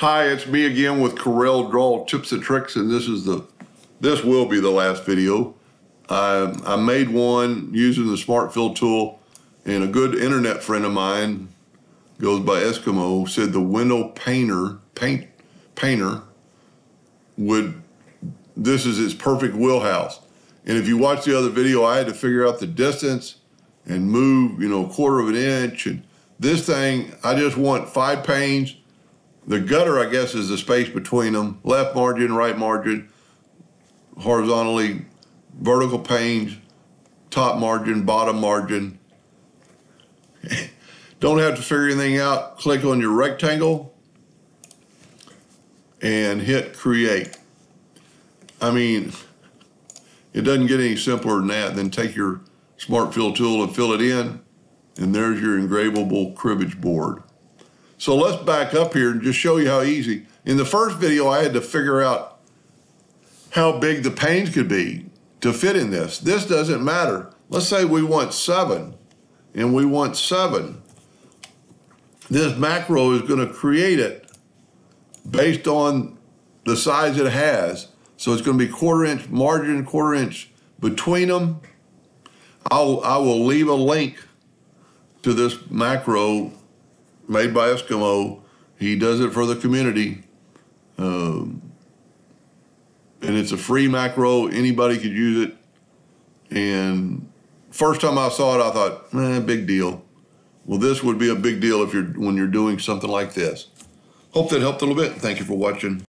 Hi, it's me again with Corel Draw Tips and Tricks, and this will be the last video. I made one using the Smart Fill tool, and a good internet friend of mine, goes by Eskimo, said the window painter this is its perfect wheelhouse. And if you watch the other video, I had to figure out the distance and move, a quarter of an inch. And this thing, I just want 5 panes. The gutter, I guess, is the space between them. Left margin, right margin, horizontally, vertical panes, top margin, bottom margin. Don't have to figure anything out. Click on your rectangle and hit create. I mean, it doesn't get any simpler than that. Then take your Smart Fill tool and fill it in, and there's your engravable cribbage board. So let's back up here and just show you how easy. In the first video, I had to figure out how big the panes could be to fit in this. This doesn't matter. Let's say we want 7, and we want 7. This macro is going to create it based on the size it has. So it's going to be 1/4 inch margin, 1/4 inch between them. I will leave a link to this macro made by Eskimo. He does it for the community. And it's a free macro. Anybody could use it. And first time I saw it, I thought, big deal. Well, this would be a big deal when you're doing something like this. Hope that helped a little bit. Thank you for watching.